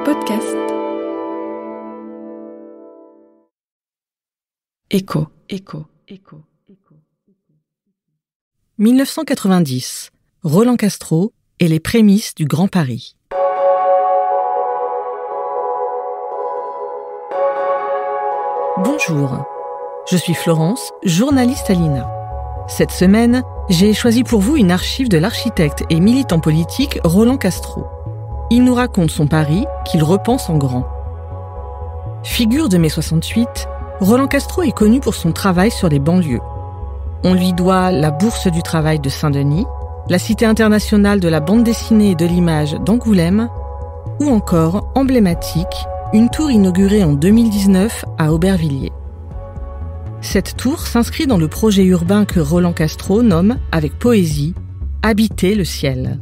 Podcast. Écho. 1990. Roland Castro et les prémices du Grand Paris. Bonjour, je suis Florence, journaliste à l'INA. Cette semaine, j'ai choisi pour vous une archive de l'architecte et militant politique Roland Castro. Il nous raconte son Paris qu'il repense en grand. Figure de mai 68, Roland Castro est connu pour son travail sur les banlieues. On lui doit la Bourse du Travail de Saint-Denis, la Cité internationale de la bande dessinée et de l'image d'Angoulême, ou encore, emblématique, une tour inaugurée en 2019 à Aubervilliers. Cette tour s'inscrit dans le projet urbain que Roland Castro nomme, avec poésie, « Habiter le ciel ».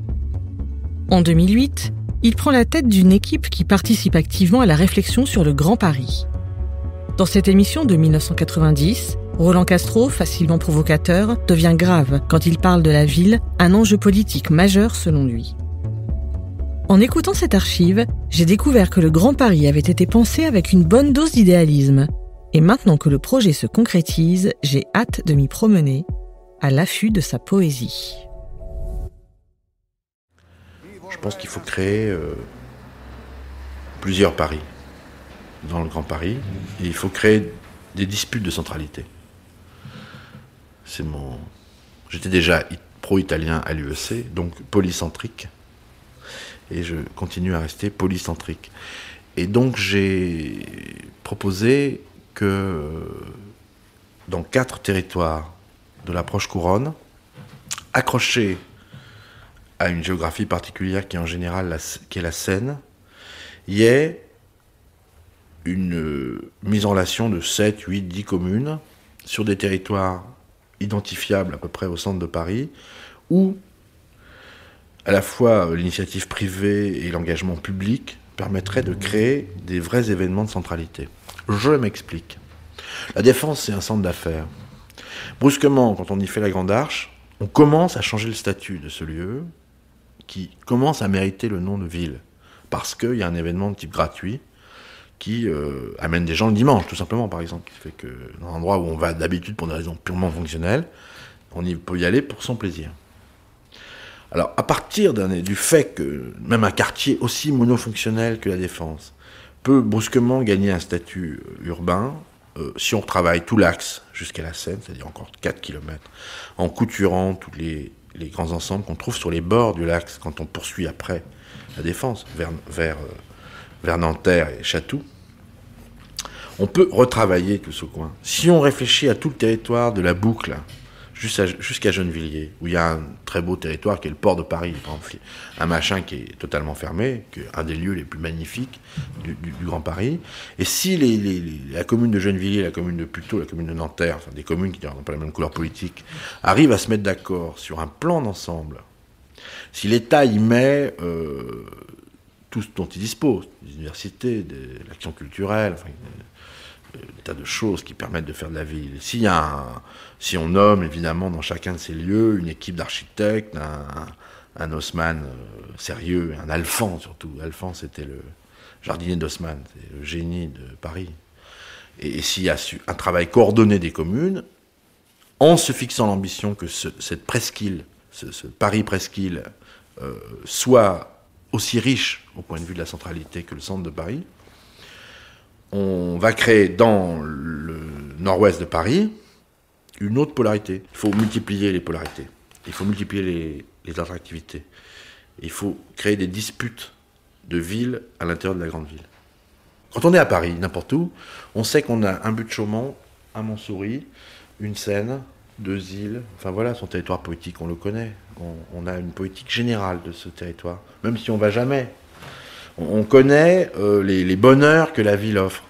En 2008, il prend la tête d'une équipe qui participe activement à la réflexion sur le Grand Paris. Dans cette émission de 1990, Roland Castro, facilement provocateur, devient grave quand il parle de la ville, un enjeu politique majeur selon lui. En écoutant cette archive, j'ai découvert que le Grand Paris avait été pensé avec une bonne dose d'idéalisme. Et maintenant que le projet se concrétise, j'ai hâte de m'y promener, à l'affût de sa poésie. Je pense qu'il faut créer plusieurs Paris dans le Grand Paris. Et il faut créer des disputes de centralité. J'étais déjà pro-italien à l'UEC, donc polycentrique. Et je continue à rester polycentrique. Et donc j'ai proposé que dans 4 territoires de l'approche couronne, accrochés à une géographie particulière qui est en général qui est la Seine, il y ait une mise en relation de 7, 8, 10 communes sur des territoires identifiables à peu près au centre de Paris, où à la fois l'initiative privée et l'engagement public permettraient de créer des vrais événements de centralité. Je m'explique. La Défense, c'est un centre d'affaires. Brusquement, quand on y fait la Grande Arche, on commence à changer le statut de ce lieu qui commence à mériter le nom de ville. Parce qu'il y a un événement de type gratuit qui amène des gens le dimanche, tout simplement, par exemple. Qui fait que dans un endroit où on va d'habitude pour des raisons purement fonctionnelles, on peut y aller pour son plaisir. Alors, à partir du fait que même un quartier aussi monofonctionnel que la Défense peut brusquement gagner un statut urbain, si on retravaille tout l'axe jusqu'à la Seine, c'est-à-dire encore 4 km, en couturant tous les grands ensembles qu'on trouve sur les bords de l'axe quand on poursuit après la Défense, vers Nanterre et Chatou, on peut retravailler tout ce coin. Si on réfléchit à tout le territoire de la boucle, jusqu'à Gennevilliers, où il y a un très beau territoire qui est le port de Paris, par exemple, un machin qui est totalement fermé, qui est un des lieux les plus magnifiques du Grand Paris. Et si la commune de Gennevilliers, la commune de Puteaux, la commune de Nanterre, enfin des communes qui n'ont pas la même couleur politique, arrivent à se mettre d'accord sur un plan d'ensemble, si l'État y met tout ce dont il dispose, des universités, de l'action culturelle, enfin, des tas de choses qui permettent de faire de la ville. Si on nomme évidemment dans chacun de ces lieux une équipe d'architectes, un Haussmann sérieux, un Alphand surtout. Alphand, c'était le jardinier d'Haussmann, c'est le génie de Paris. Et s'il y a un travail coordonné des communes, en se fixant l'ambition que cette presqu'île, ce Paris presqu'île, soit aussi riche au point de vue de la centralité que le centre de Paris, on va créer dans le nord-ouest de Paris une autre polarité. Il faut multiplier les polarités. Il faut multiplier les attractivités. Il faut créer des disputes de villes à l'intérieur de la grande ville. Quand on est à Paris, n'importe où, on sait qu'on a un but de Chaumont, un Montsouris, une Seine, 2 îles. Enfin voilà, son territoire poétique, on le connaît. On a une poétique générale de ce territoire, même si on ne va jamais. On connaît les bonheurs que la ville offre.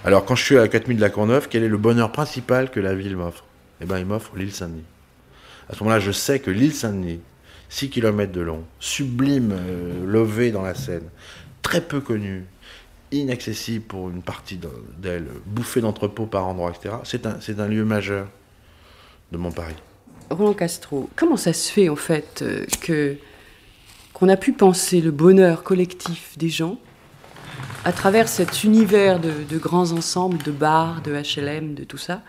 Alors, quand je suis à 4000 de la Courneuve, quel est le bonheur principal que la ville m'offre ? Eh bien, il m'offre l'île Saint-Denis. À ce moment-là, je sais que l'île Saint-Denis, 6 km de long, sublime, levée dans la Seine, très peu connue, inaccessible pour une partie d'elle, bouffée d'entrepôts par endroits, etc., c'est un lieu majeur de mon Paris. Roland Castro, comment ça se fait en fait que qu'on a pu penser le bonheur collectif des gens à travers cet univers de grands ensembles, de bars, de HLM, de tout ça,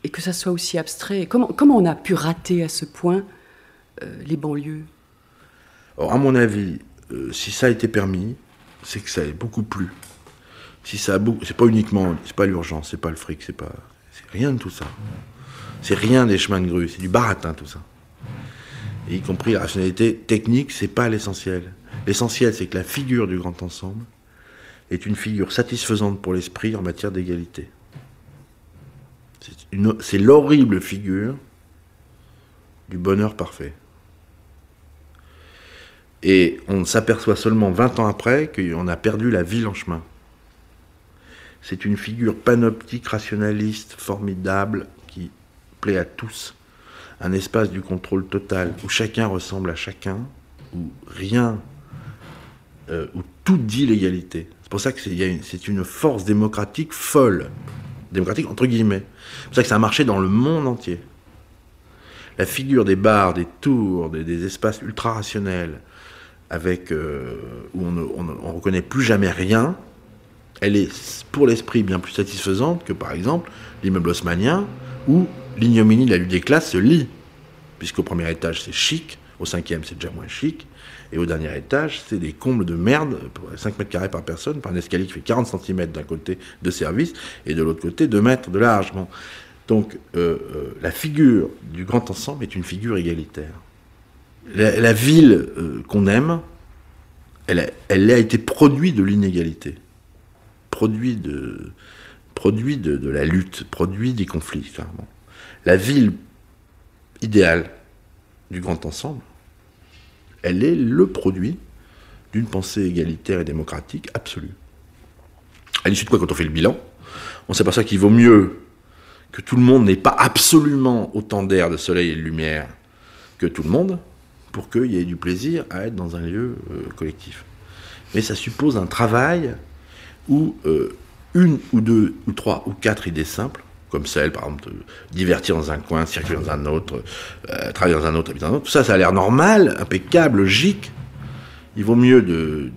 et que ça soit aussi abstrait. Comment on a pu rater à ce point les banlieues ? Alors, à mon avis, si ça a été permis, c'est que ça a beaucoup plu. Si ça a c'est pas uniquement, c'est pas l'urgence, c'est pas le fric, c'est rien de tout ça. C'est rien des chemins de grue, c'est du baratin tout ça. Et y compris la rationalité technique, c'est pas l'essentiel. L'essentiel, c'est que la figure du grand ensemble est une figure satisfaisante pour l'esprit en matière d'égalité. C'est l'horrible figure du bonheur parfait. Et on s'aperçoit seulement 20 ans après qu'on a perdu la ville en chemin. C'est une figure panoptique, rationaliste, formidable, qui plaît à tous. Un espace du contrôle total, où chacun ressemble à chacun, où rien, où tout dit l'égalité. C'est pour ça que c'est une force démocratique folle. Démocratique entre guillemets. C'est pour ça que ça a marché dans le monde entier. La figure des bars, des tours, des espaces ultra-rationnels, avec, où on ne reconnaît plus jamais rien, elle est pour l'esprit bien plus satisfaisante que par exemple l'immeuble haussmannien où l'ignominie de la lutte des classes se lit, puisqu'au premier étage c'est chic, au cinquième c'est déjà moins chic, et au dernier étage c'est des combles de merde, 5 mètres carrés par personne, par un escalier qui fait 40 cm d'un côté de service, et de l'autre côté 2 mètres de large. Bon. Donc la figure du grand ensemble est une figure égalitaire. La ville qu'on aime, elle a été produit de l'inégalité, produit de la lutte, produit des conflits, clairement. La ville idéale du grand ensemble, elle est le produit d'une pensée égalitaire et démocratique absolue. À l'issue de quoi, quand on fait le bilan, on s'aperçoit qu'il vaut mieux que tout le monde n'ait pas absolument autant d'air, de soleil et de lumière que tout le monde, pour qu'il y ait du plaisir à être dans un lieu collectif. Mais ça suppose un travail où une ou deux ou trois ou quatre idées simples, comme celle, par exemple, de divertir dans un coin, circuler dans un autre, travailler dans un autre, habiter dans un autre, tout ça, ça a l'air normal, impeccable, logique. Il vaut mieux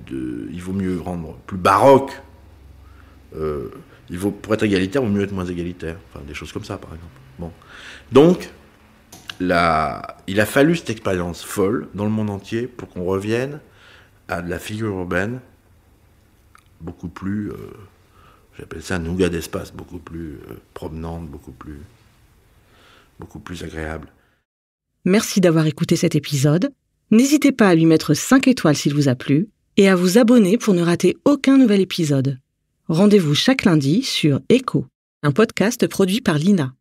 rendre plus baroque. Pour être égalitaire, il vaut mieux être moins égalitaire. Enfin, des choses comme ça, par exemple. Bon. Donc, il a fallu cette expérience folle dans le monde entier pour qu'on revienne à de la figure urbaine beaucoup plus, j'appelle ça un nougat d'espace, beaucoup plus promenante, beaucoup plus agréable. Merci d'avoir écouté cet épisode. N'hésitez pas à lui mettre 5 étoiles s'il vous a plu et à vous abonner pour ne rater aucun nouvel épisode. Rendez-vous chaque lundi sur Écho, un podcast produit par l'INA.